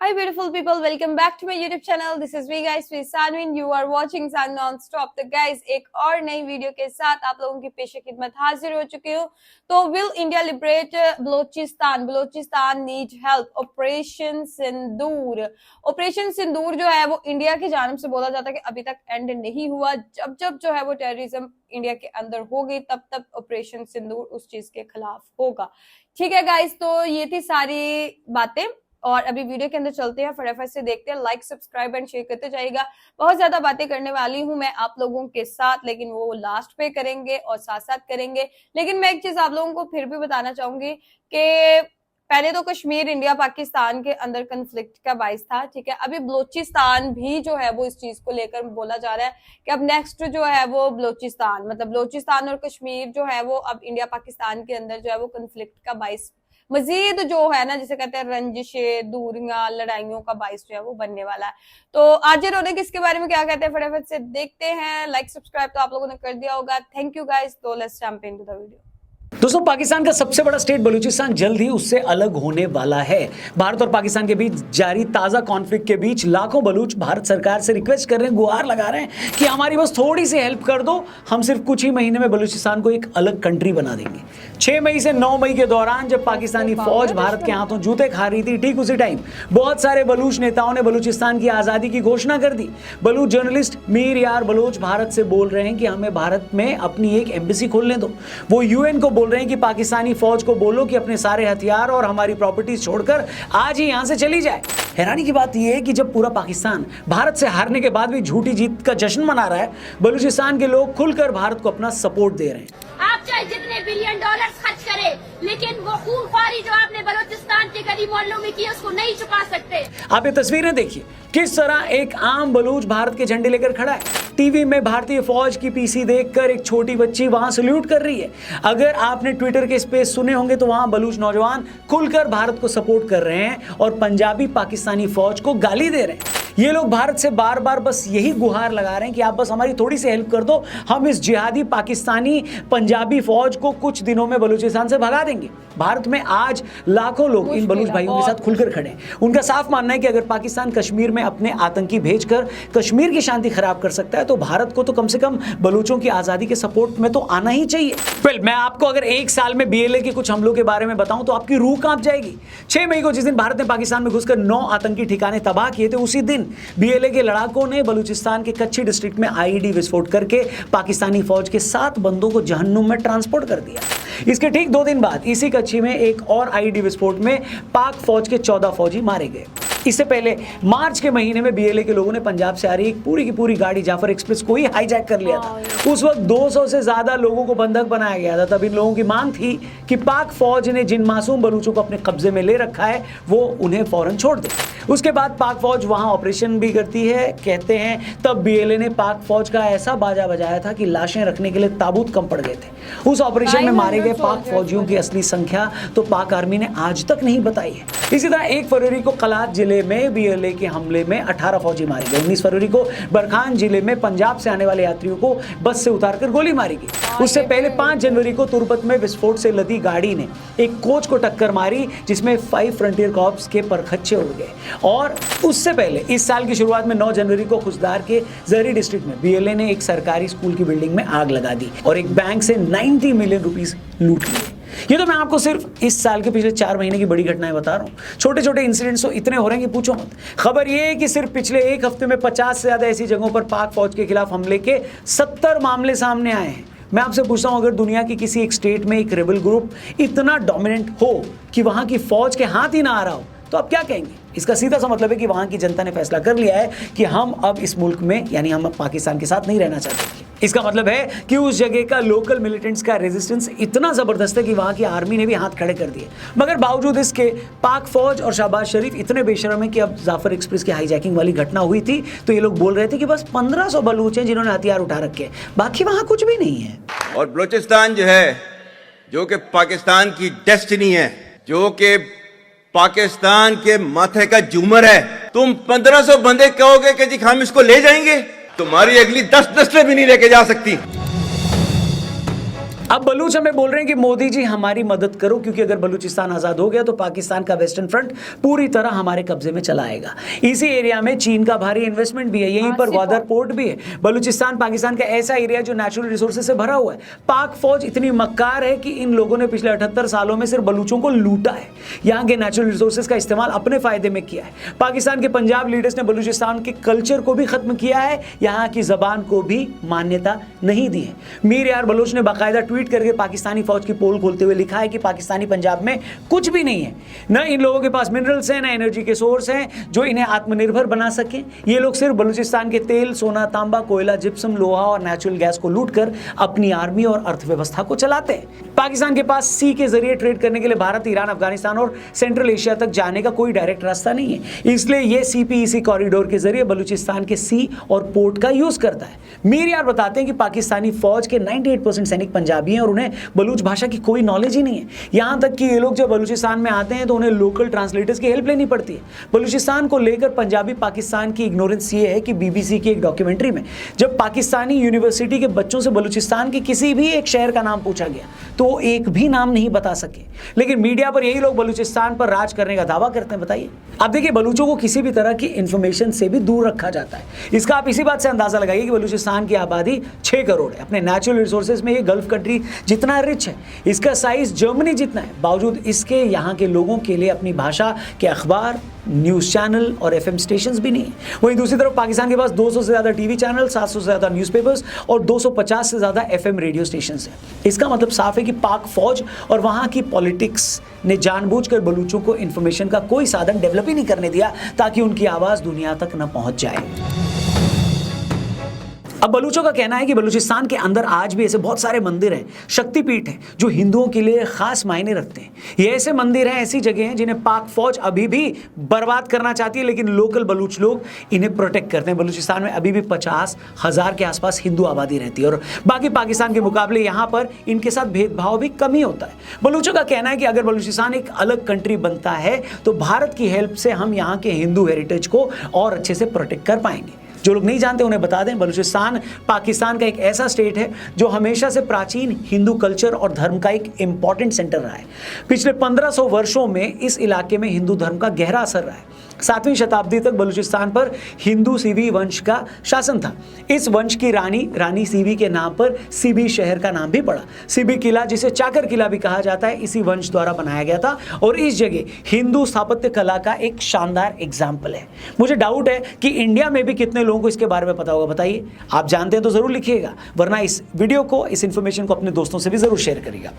Hi beautiful people, welcome back to my YouTube channel. This is me guys, with Sanwin. You are watching San Non-Stop. तो guys एक और नई video के साथ आप लोगों की पेश खिदमत हाजिर हो चुकी हूँ. तो will India liberate Balochistan? Balochistan need help. Operation Sindoor. Operation Sindoor जो है वो इंडिया की जानिब से बोला जाता है कि अभी तक एंड नहीं हुआ. जब जब जो है वो टेररिज्म इंडिया के अंदर होगी तब तब ऑपरेशन सिंदूर उस चीज के खिलाफ होगा. ठीक है गाइस, तो ये थी सारी बातें और अभी वीडियो के अंदर चलते हैं. फटाफट से देखते हैं. लाइक सब्सक्राइब एंड शेयर करते जाइएगा. बहुत ज्यादा बातें करने वाली हूं मैं आप लोगों के साथ, लेकिन वो लास्ट पे करेंगे और साथ साथ करेंगे. लेकिन मैं एक चीज आप लोगों को फिर भी बताना चाहूंगी कि पहले तो कश्मीर इंडिया पाकिस्तान के अंदर कन्फ्लिक्ट का बाइस था. ठीक है, अभी बलोचिस्तान भी जो है वो इस चीज को लेकर बोला जा रहा है कि अब नेक्स्ट जो है वो बलोचिस्तान, मतलब बलोचिस्तान और कश्मीर जो है वो अब इंडिया पाकिस्तान के अंदर जो है वो कन्फ्लिक्ट का बाइस, मजीद जो है ना जिसे कहते हैं रंजिशें, दूरियां, लड़ाइयों का बाइस जो है वो बनने वाला है. तो आज रौनक इसके बारे में क्या कहते हैं फटाफट से देखते हैं. लाइक सब्सक्राइब तो आप लोगों ने कर दिया होगा. Thank you guys. तो let's jump into the video. दोस्तों, पाकिस्तान का सबसे बड़ा स्टेट बलूचिस्तान जल्द ही उससे अलग होने वाला है. भारत और पाकिस्तान के बीच जारी ताजा कॉन्फ्लिक्ट के बीच लाखों बलूच भारत सरकार से रिक्वेस्ट कर रहे हैं, गुहार लगा रहे हैं कि हमारी बस थोड़ी सी हेल्प कर दो, हम सिर्फ कुछ ही महीने में बलूचिस्तान को एक अलग कंट्री बना देंगे. 6 मई से 9 मई के दौरान जब पाकिस्तानी फौज भारत के हाथों जूते खा रही थी, ठीक उसी टाइम बहुत सारे बलूच नेताओं ने बलूचिस्तान की आजादी की घोषणा कर दी. बलूच जर्नलिस्ट मीर यार बलोच भारत से बोल रहे हैं कि हमें भारत में अपनी एक एम्बेसी खोलने दो. वो यूएन को बोल रहे हैं कि पाकिस्तानी फौज को बोलो कि अपने सारे हथियार और हमारी प्रॉपर्टीज छोड़कर आज ही यहां से चली जाए. हैरानी की बात यह है कि जब पूरा पाकिस्तान भारत से हारने के बाद भी झूठी जीत का जश्न मना रहा है, बलूचिस्तान के लोग खुलकर भारत को अपना सपोर्ट दे रहे हैं. आप चाहे जितने बिलियन डॉलर्स खर्च करें, लेकिन वो खूनख्वारी जो आपने बलूचिस्तान के गली मोहल्लों में की उसको नहीं छुपा सकते. आप ये तस्वीरें देखिए, किस तरह एक आम बलूच भारत के झंडे लेकर खड़ा है. टीवी में भारतीय फौज की पीसी देखकर एक छोटी बच्ची वहां सल्यूट कर रही है. अगर आपने ट्विटर के स्पेस सुने होंगे तो वहां बलूच नौजवान खुलकर भारत को सपोर्ट कर रहे हैं और पंजाबी पाकिस्तानी फौज को गाली दे रहे हैं. ये लोग भारत से बार बार बस यही गुहार लगा रहे हैं कि आप बस हमारी थोड़ी सी हेल्प कर दो, हम इस जिहादी पाकिस्तानी पंजाबी फौज को कुछ दिनों में बलूचिस्तान से भगा देंगे. भारत में आज लाखों लोग इन बलूच भाइयों के साथ खुलकर खड़े हैं. उनका साफ मानना है कि अगर पाकिस्तान कश्मीर में अपने आतंकी भेजकर कश्मीर की शांति खराब कर सकता है तो भारत को तो कम से कम बलूचों की आजादी के सपोर्ट में तो आना ही चाहिए. मैं आपको अगर एक साल में बीएलए के कुछ हमलों के बारे में बताऊं तो आपकी रूह कांप जाएगी. 6 मई को जिस दिन भारत ने पाकिस्तान में घुसकर 9 आतंकी ठिकाने तबाह किए थे, उसी दिन बीएलए के लड़ाकों ने बलूचिस्तान के कच्ची डिस्ट्रिक्ट में आईईडी विस्फोट करके पाकिस्तानी फौज के 7 बंदों को जहन्नुम में ट्रांसपोर्ट कर दिया. इसके ठीक 2 दिन बाद इसी कच्ची में एक और आईईडी विस्फोट में पाक फौज के 14 फौजी मारे गए. इससे पहले मार्च के महीने में बीएलए के लोगों ने पंजाब से आ रही एक पूरी की पूरी गाड़ी जाफर एक्सप्रेस को ही हाईजैक कर लिया था. उस वक्त 200 से ज्यादा लोगों को बंधक बनाया गया था. तब इन लोगों की मांग थी कि पाक फौज ने जिन मासूम बलूचों को अपने कब्जे में ले रखा है वो उन्हें फौरन छोड़ दे. उसके बाद पाक फौज वहां ऑपरेशन भी करती है, कहते हैं. तब बीएलए ने पाक फौज का ऐसा बाजा बजाया था कि लाशें रखने के लिए ताबूत कम पड़ गए थे. उस ऑपरेशन में मारे गए पाक फौजियों की असली संख्या तो पाक आर्मी ने आज तक नहीं बताई है. इसी तरह 1 फरवरी को कलात जिले में बीएलए के हमले में 18 फौजी मारे गए. 19 फरवरी को बरखान जिले में पंजाब से आने वाले यात्रियों को बस से उतारकर गोली मारी गई. उससे पहले 5 जनवरी को तुर्बत में विस्फोट से लदी गाड़ी ने एक कोच को टक्कर मारी जिसमें 5 फ्रंटियर कॉर्प्स के परखच्चे उड़ गए. और उससे पहले इस साल की शुरुआत में 9 जनवरी को खुशदार के जहरी डिस्ट्रिक्ट में बीएलए ने एक सरकारी स्कूल की बिल्डिंग में आग लगा दी और एक बैंक से 90 मिलियन रुपीस लूट लिए. ये तो मैं आपको सिर्फ इस साल के पिछले 4 महीने की बड़ी घटनाएं बता रहा हूँ. छोटे छोटे इंसिडेंट्स तो इतने हो रहे हैं कि पूछो मत. खबर ये है कि सिर्फ पिछले एक हफ्ते में 50 से ज्यादा ऐसी जगहों पर पाक फौज के खिलाफ हमले के 70 मामले सामने आए हैं. मैं आपसे पूछता हूं, अगर दुनिया की किसी एक स्टेट में एक रेबल ग्रुप इतना डोमिनेंट हो कि वहां की फौज के हाथ ही ना आ रहा हो तो आप क्या कहेंगे? इसका सीधा सा मतलब है कि वहां की जनता ने फैसला कर लिया है कि हम अब इस मुल्क में, यानी हम अब पाकिस्तान के साथ नहीं रहना चाहते. इसका मतलब है कि उस जगह का लोकल मिलिटेंट्स का रेजिस्टेंस इतना जबरदस्त है कि वहां की आर्मी ने भी हाथ खड़े कर दिए. मगर बावजूद इसके पाक फौज और शहबाज शरीफ इतने बेशर्म है कि अब जाफर एक्सप्रेस की हाईजैकिंग वाली घटना हुई थी तो ये लोग बोल रहे थे कि बस 1500 बलूच हैं जिन्होंने हथियार उठा रखे हैं, बाकी वहां कुछ भी नहीं है. और बलूचिस्तान जो है, जो कि पाकिस्तान की डेस्टिनी है, जो कि पाकिस्तान के माथे का झूमर है, तुम 1500 बंदे कहोगे कि जी हम इसको ले जाएंगे, तुम्हारी अगली 10 नस्लें भी नहीं लेके जा सकती. अब बलूच हमें बोल रहे हैं कि मोदी जी हमारी मदद करो, क्योंकि अगर बलूचिस्तान आजाद हो गया तो पाकिस्तान का वेस्टर्न फ्रंट पूरी तरह हमारे कब्जे में चला आएगा। इसी एरिया में चीन का भारी इन्वेस्टमेंट भी है, यहीं पर ग्वादर पोर्ट भी है। बलूचिस्तान पाकिस्तान का ऐसा एरिया जो नेचुरल रिसोर्सेज से भरा हुआ है। पाक फौज इतनी मक्कार है कि इन लोगों ने पिछले 78 सालों में सिर्फ बलूचों को लूटा है, यहाँ के नेचुरल रिसोर्सेज का इस्तेमाल अपने फायदे में किया है। पाकिस्तान के पंजाब लीडर्स ने बलूचिस्तान के कल्चर को भी खत्म किया है, यहाँ की जबान को भी मान्यता नहीं दी है। मीर यार बलोच ने बाकायदा ट्वीट करके पाकिस्तानी फौज की पोल खोलते हुए लिखा है कि पाकिस्तानी पंजाब में कुछ भी नहीं है, न इन लोगों के पास मिनरल्स हैं, न एनर्जी के सोर्स हैं जो इन्हें आत्मनिर्भर बना सके। ये लोग सिर्फ बलूचिस्तान के तेल, सोना, तांबा, कोयला, जिप्सम, लोहा और नेचुरल गैस को लूटकर अपनी आर्मी और अर्थव्यवस्था को चलाते हैं। पाकिस्तान के पास सी के जरिए ट्रेड करने के लिए भारत, ईरान, अफगानिस्तान और सेंट्रल एशिया तक जाने का कोई डायरेक्ट रास्ता नहीं है, इसलिए ये सीपीईसी कॉरिडोर के जरिए बलूचिस्तान के सी और पोर्ट का यूज करता है। मीर यार बताते हैं कि पाकिस्तानी फौज के 98% सैनिक पंजाबी हैं और उन्हें बलूच भाषा की कोई नॉलेज ही नहीं है। यहां तक कि ये लोग जब बलूचिस्तान में आते हैं तो उन्हें लोकल ट्रांसलेटर्स की हेल्प लेनी पड़ती है। बलूचिस्तान को लेकर पंजाबी पाकिस्तान की इग्नोरेंस ये है कि बीबीसी की एक डॉक्यूमेंट्री में जब पाकिस्तानी यूनिवर्सिटी के बच्चों से बलूचिस्तान के किसी भी एक शहर का नाम पूछा गया तो वो एक भी नाम नहीं बता सके, लेकिन मीडिया पर यही लोग बलूचिस्तान पर राज करने का दावा करते हैं। बताइए, अब देखिए, बलूचों को किसी भी तरह की इंफॉर्मेशन से भी दूर रखा जाता है। इसका आप इसी बात से अंदाजा लगाइए कि बलूचिस्तान की आबादी 6 करोड़ है। अपने नेचुरल रिसोर्सेज में ये गल्फ कंट्री जितना रिच है, इसका साइज जर्मनी जितना है, बावजूद इसके यहाँ के लोगों के लिए अपनी भाषा के अखबार, न्यूज़ चैनल और एफएम स्टेशंस भी नहीं है। वहीं दूसरी तरफ पाकिस्तान के पास 200 से ज़्यादा टीवी चैनल, 700 से ज़्यादा न्यूज़पेपर्स और 250 से ज़्यादा एफएम रेडियो स्टेशंस हैं। इसका मतलब साफ है कि पाक फौज और वहाँ की पॉलिटिक्स ने जानबूझकर बलूचों को इन्फॉर्मेशन का कोई साधन डेवलप ही नहीं करने दिया ताकि उनकी आवाज़ दुनिया तक न पहुँच जाए। अब बलूचों का कहना है कि बलूचिस्तान के अंदर आज भी ऐसे बहुत सारे मंदिर हैं, शक्तिपीठ हैं, जो हिंदुओं के लिए खास मायने रखते हैं। ये ऐसे मंदिर हैं, ऐसी जगह हैं जिन्हें पाक फौज अभी भी बर्बाद करना चाहती है, लेकिन लोकल बलूच लोग इन्हें प्रोटेक्ट करते हैं। बलूचिस्तान में अभी भी 50,000 के आसपास हिंदू आबादी रहती है और बाकी पाकिस्तान के मुकाबले यहाँ पर इनके साथ भेदभाव भी कम ही होता है। बलूचों का कहना है कि अगर बलूचिस्तान एक अलग कंट्री बनता है तो भारत की हेल्प से हम यहाँ के हिंदू हेरिटेज को और अच्छे से प्रोटेक्ट कर पाएंगे। जो लोग नहीं जानते उन्हें बता दें, बलूचिस्तान पाकिस्तान का एक ऐसा स्टेट है जो हमेशा से प्राचीन हिंदू कल्चर और धर्म का एक इंपॉर्टेंट सेंटर रहा है। पिछले 1500 वर्षों में इस इलाके में हिंदू धर्म का गहरा असर रहा है। 7वीं शताब्दी तक बलूचिस्तान पर हिंदू सीबी वंश का शासन था। इस वंश की रानी सीबी के नाम पर सीबी शहर का नाम भी पड़ा। सीबी किला, जिसे चाकर किला भी कहा जाता है, इसी वंश द्वारा बनाया गया था और इस जगह हिंदू स्थापत्य कला का एक शानदार एग्जाम्पल है। मुझे डाउट है कि इंडिया में भी कितने लोगों को इसके बारे में पता होगा। बताइए, आप जानते हैं तो जरूर लिखिएगा, वरना इस वीडियो को, इस इंफॉर्मेशन को अपने दोस्तों से भी जरूर शेयर करिएगा।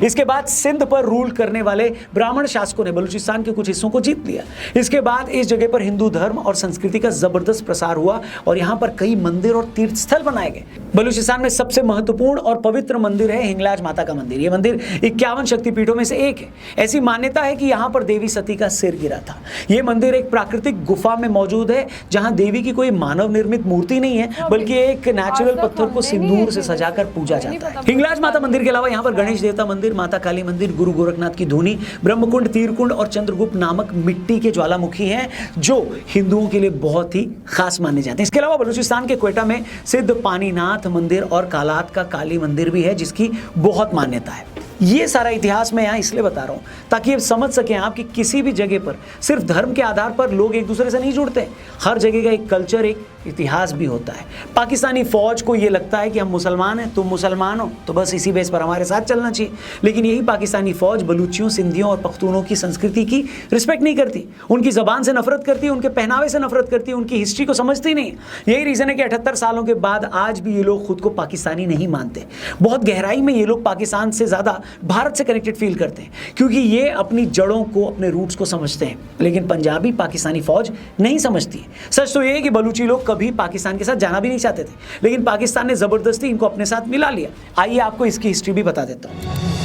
इसके बाद सिंध पर रूल करने वाले ब्राह्मण शासकों ने बलूचिस्तान के कुछ हिस्सों को जीत लिया। इसके बाद इस जगह पर हिंदू धर्म और संस्कृति का जबरदस्त प्रसार हुआ और यहाँ पर कई मंदिर और तीर्थ स्थल बनाए गए। बलूचिस्तान में सबसे महत्वपूर्ण और पवित्र मंदिर है हिंगलाज माता का मंदिर। यह मंदिर 51 शक्तिपीठों में से एक है। ऐसी मान्यता है कि यहाँ पर देवी सती का सिर गिरा था। यह मंदिर एक प्राकृतिक गुफा में मौजूद है जहाँ देवी की कोई मानव निर्मित मूर्ति नहीं है, बल्कि एक नेचुरल पत्थर को सिंदूर से सजाकर पूजा जाता है। हिंगलाज माता मंदिर के अलावा यहाँ पर गणेश देवता मंदिर, माता काली मंदिर, गुरु गोरखनाथ की धूनी, ब्रह्मकुंड, तीरकुंड और चंद्रगुप्त नामक मिट्टी के ज्वालामुखी हैं जो हिंदुओं के लिए बहुत ही खास माने जाते हैं। इसके अलावा बलूचिस्तान के क्वेटा में सिद्ध पानीनाथ मंदिर और कालात का काली मंदिर भी है जिसकी बहुत मान्यता है। ये सारा इतिहास मैं यहाँ इसलिए बता रहा हूँ ताकि आप समझ सकें आप कि किसी भी जगह पर सिर्फ धर्म के आधार पर लोग एक दूसरे से नहीं जुड़ते। हर जगह का एक कल्चर, एक इतिहास भी होता है। पाकिस्तानी फौज को ये लगता है कि हम मुसलमान हैं, तुम मुसलमान हो, तो बस इसी बेस पर हमारे साथ चलना चाहिए। लेकिन यही पाकिस्तानी फौज बलूचियों, सिंधियों और पख्तूनों की संस्कृति की रिस्पेक्ट नहीं करती, उनकी ज़बान से नफरत करती है, उनके पहनावे से नफरत करती है, उनकी हिस्ट्री को समझती नहीं। यही रीज़न है कि 78 सालों के बाद आज भी ये लोग खुद को पाकिस्तानी नहीं मानते। बहुत गहराई में ये लोग पाकिस्तान से ज़्यादा भारत से कनेक्टेड फील करते हैं क्योंकि ये अपनी जड़ों को, अपने रूट्स को समझते हैं। लेकिन पंजाबी पाकिस्तानी फौज नहीं समझती है। सच तो ये है कि बलूची लोग कभी पाकिस्तान के साथ जाना भी नहीं चाहते थे, लेकिन पाकिस्तान ने जबरदस्ती इनको अपने साथ मिला लिया। आइए आपको इसकी हिस्ट्री भी बता देता हूँ।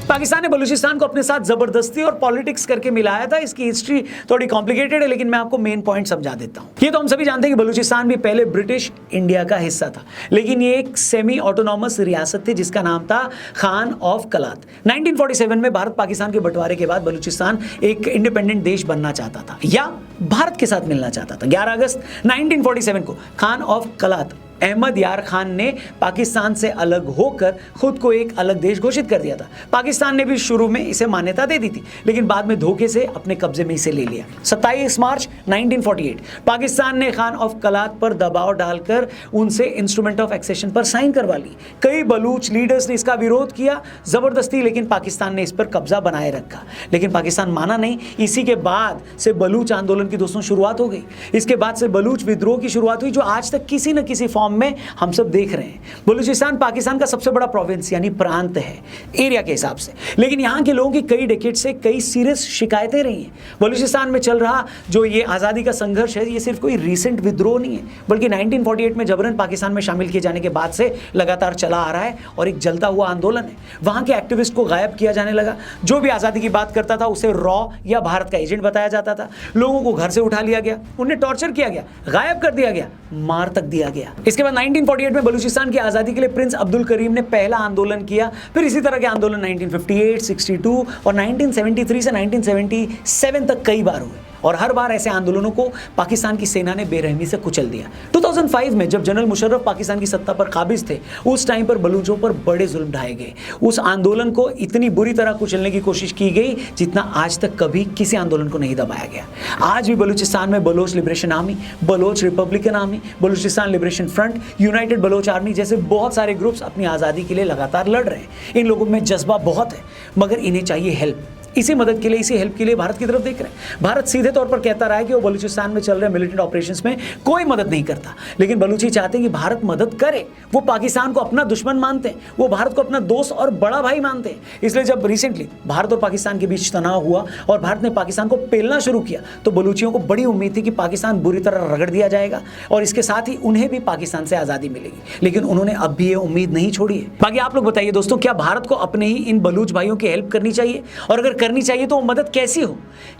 पाकिस्तान ने बलूचिस्तान को अपने साथ जबरदस्ती और पॉलिटिक्स करके मिलाया था। इसकी हिस्ट्री थोड़ी कॉम्प्लिकेटेड है, लेकिन मैं आपको मेन पॉइंट समझा देता हूँ। ये तो हम सभी जानते हैं कि बलूचिस्तान भी पहले ब्रिटिश इंडिया का हिस्सा था, लेकिन ये एक सेमी ऑटोनॉमस रियासत थी जिसका नाम था खान ऑफ कलात। 1947 में भारत पाकिस्तान के बंटवारे के बाद बलूचिस्तान एक इंडिपेंडेंट देश बनना चाहता था या भारत के साथ मिलना चाहता था। 11 अगस्त 1947 को खान ऑफ कलात अहमद यार खान ने पाकिस्तान से अलग होकर खुद को एक अलग देश घोषित कर दिया था। पाकिस्तान ने भी शुरू में इसे मान्यता दे दी थी, लेकिन बाद में धोखे से अपने कब्जे में इसे ले लिया। 27 मार्च 1948 पाकिस्तान ने खान ऑफ कलात पर दबाव डालकर उनसे इंस्ट्रूमेंट ऑफ एक्सेशन पर साइन करवा ली। कई बलूच लीडर्स ने इसका विरोध किया जबरदस्ती, लेकिन पाकिस्तान ने इस पर कब्जा बनाए रखा, लेकिन पाकिस्तान माना नहीं। इसी के बाद से बलूच आंदोलन की दोस्तों शुरुआत हो गई। इसके बाद से बलूच विद्रोह की शुरुआत हुई, जो आज तक किसी न किसी फॉर्म में हम सब देख रहे हैं। बलूचिस्तान पाकिस्तान का सबसे बड़ा प्रोविंस यानी प्रांत है एरिया के हिसाब से, लेकिन यहाँ के लोगों की कई डेकेड से कई सीरियस शिकायतें रही हैं। बलूचिस्तान में चल रहा जो ये आज़ादी का संघर्ष है, ये सिर्फ कोई रीसेंट विद्रोह नहीं है, बल्कि 1948 में जबरन पाकिस्तान में शामिल किए जाने के बाद से लगातार चला आ रहा है और एक जलता हुआ आंदोलन है। वहाँ के एक्टिविस्ट को गायब किया जाने लगा। जो भी आज़ादी की बात करता था उसे रॉ या भारत का एजेंट बताया जाता था। लोगों को घर से उठा लिया गया, उन्हें टॉर्चर किया गया, गायब कर दिया गया, मार तक दिया गया। इसके बाद 1948 में बलूचिस्तान की आज़ादी के लिए प्रिंस अब्दुल करीम ने पहला आंदोलन किया। फिर इसी तरह के आंदोलन 1958, 62 और 1973 से 1977 तक कई बार हुए, और हर बार ऐसे आंदोलनों को पाकिस्तान की सेना ने बेरहमी से कुचल दिया। 2005 में जब जनरल मुशर्रफ पाकिस्तान की सत्ता पर काबिज थे, उस टाइम पर बलूचों पर बड़े जुल्म ढाए गए। उस आंदोलन को इतनी बुरी तरह कुचलने की कोशिश की गई जितना आज तक कभी किसी आंदोलन को नहीं दबाया गया। आज भी बलूचिस्तान में Baloch liberation army, Baloch republican army, Balochistan liberation front, united Baloch army जैसे बहुत सारे ग्रुप्स अपनी आज़ादी के लिए लगातार लड़ रहे हैं। इन लोगों में जज्बा बहुत है, मगर इन्हें चाहिए हेल्प। इसी मदद के लिए, इसी हेल्प के लिए भारत की तरफ देख रहे हैं। भारत सीधे तौर पर कहता रहा है कि वो बलूचिस्तान में चल रहे मिलिटेंट ऑपरेशंस में कोई मदद नहीं करता, लेकिन बलूची चाहते हैं कि भारत मदद करे। वो पाकिस्तान को अपना दुश्मन मानते हैं, वो भारत को अपना दोस्त और बड़ा भाई मानते हैं। इसलिए जब रिसेंटली भारत और पाकिस्तान के बीच तनाव हुआ और भारत ने पाकिस्तान को पेलना शुरू किया, तो बलूचियों को बड़ी उम्मीद थी कि पाकिस्तान बुरी तरह रगड़ दिया जाएगा और इसके साथ ही उन्हें भी पाकिस्तान से आज़ादी मिलेगी, लेकिन उन्होंने अब भी ये उम्मीद नहीं छोड़ी है। बाकी आप लोग बताइए दोस्तों, क्या भारत को अपने ही इन बलूच भाइयों की हेल्प करनी चाहिए, और अगर करनी चाहिए तो मदद कैसी हो?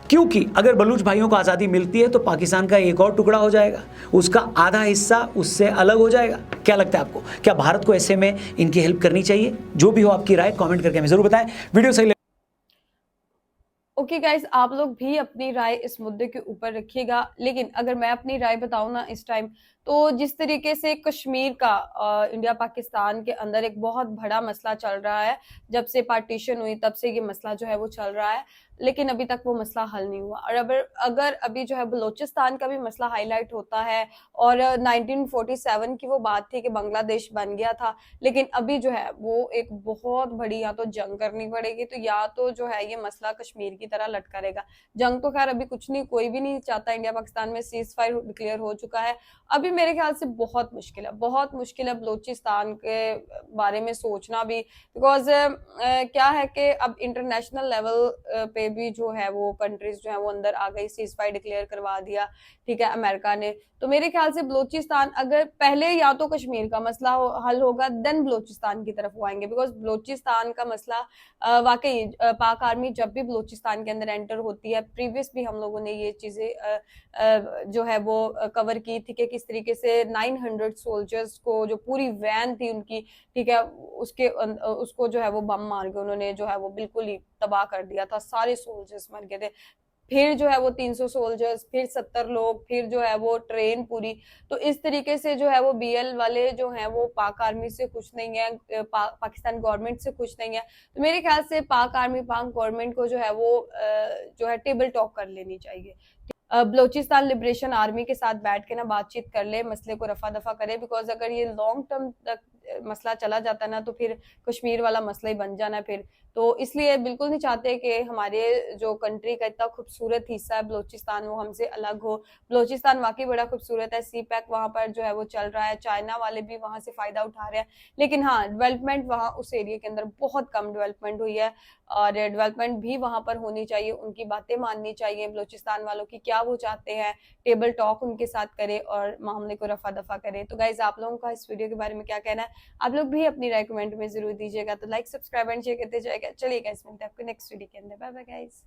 क्योंकि अगर बलूच भाइयों को आज़ादी मिलती है तो पाकिस्तान का एक और टुकड़ा हो जाएगा, उसका आधा हिस्सा उससे अलग हो जाएगा। क्या लगता है आपको, क्या भारत को ऐसे में इनकी हेल्प करनी चाहिए? जो भी हो आपकी राय कमेंट करके हमें जरूर बताएं। वीडियो सही ओके गाइज, आप लोग भी अपनी राय इस मुद्दे के ऊपर रखिएगा, लेकिन अगर मैं अपनी राय बताऊं ना इस टाइम, तो जिस तरीके से कश्मीर का इंडिया पाकिस्तान के अंदर एक बहुत बड़ा मसला चल रहा है, जब से पार्टीशन हुई तब से ये मसला जो है वो चल रहा है, लेकिन अभी तक वो मसला हल नहीं हुआ। और अगर अभी जो है बलोचिस्तान का भी मसला हाईलाइट होता है, और 1947 की वो बात थी कि बांग्लादेश बन गया था, लेकिन अभी जो है वो एक बहुत बड़ी या तो जंग करनी पड़ेगी, तो या तो जो है ये मसला कश्मीर की तरह लटका रहेगा। जंग तो खैर अभी कुछ नहीं, कोई भी नहीं चाहता। इंडिया पाकिस्तान में सीज फायर डिक्लेयर हो चुका है। अभी मेरे ख्याल से बहुत मुश्किल है बलोचिस्तान के बारे में सोचना भी, बिकॉज क्या है कि अब इंटरनेशनल लेवल पे भी जो है वो कंट्रीज जो है वो अंदर आ गई, सीज फायर डिक्लेयर करवा दिया, ठीक है, अमेरिका ने। तो मेरे ख्याल से बलोचिस्तान अगर पहले या तो कश्मीर का मसला हल होगा, देन बलोचिस्तान की तरफ वो आएंगे, बिकॉज बलोचिस्तान का मसला वाकई पाक आर्मी जब भी बलोचिस्तान के अंदर एंटर होती है, प्रीवियस भी हम लोगों ने ये चीजें जो है वो कवर की थी कि किस तरीके से 900 सोल्जर्स को, जो पूरी वैन थी उनकी, ठीक है, उसको जो है वो बम मार के उन्होंने जो है वो बिल्कुल ही तबाह कर दिया था, सारे सोल्जर्स मर गए थे। फिर जो है वो 300 सोल्जर्स, फिर 70 लोग, फिर जो है वो ट्रेन पूरी। तो इस तरीके से जो है वो बीएल वाले जो हैं वो पाक आर्मी से खुश नहीं है, पाकिस्तान गवर्नमेंट से खुश नहीं है। तो मेरे ख्याल से पाक आर्मी, पाक गवर्नमेंट को जो है वो जो है टेबल टॉक कर लेनी चाहिए, बलोचिस्तान लिबरेशन आर्मी के साथ बैठ के ना बातचीत कर ले, मसले को रफा दफा करे, बिकॉज अगर ये लॉन्ग टर्म तक मसला चला जाता ना तो फिर कश्मीर वाला मसला ही बन जाना फिर। तो इसलिए बिल्कुल नहीं चाहते कि हमारे जो कंट्री का इतना खूबसूरत हिस्सा है बलोचिस्तान, वो हमसे अलग हो। बलोचिस्तान वाकई बड़ा खूबसूरत है, सी पैक वहां पर जो है वो चल रहा है, चाइना वाले भी वहां से फायदा उठा रहे हैं, लेकिन हाँ डेवलपमेंट वहां उस एरिया के अंदर बहुत कम डेवलपमेंट हुई है, और डेवलपमेंट भी वहां पर होनी चाहिए, उनकी बातें माननी चाहिए बलोचिस्तान वालों की, क्या वो चाहते हैं, टेबल टॉक उनके साथ करे और मामले को रफा दफा करे। तो गाइज आप लोगों का इस वीडियो के बारे में क्या कहना है, आप लोग भी अपनी राय कमेंट में जरूर दीजिएगा। तो लाइक, सब्सक्राइब एंड शेयर करते जाएगा। चलिए गाइस, मिलते हैं आपको नेक्स्ट वीडियो के अंदर। Bye bye guys.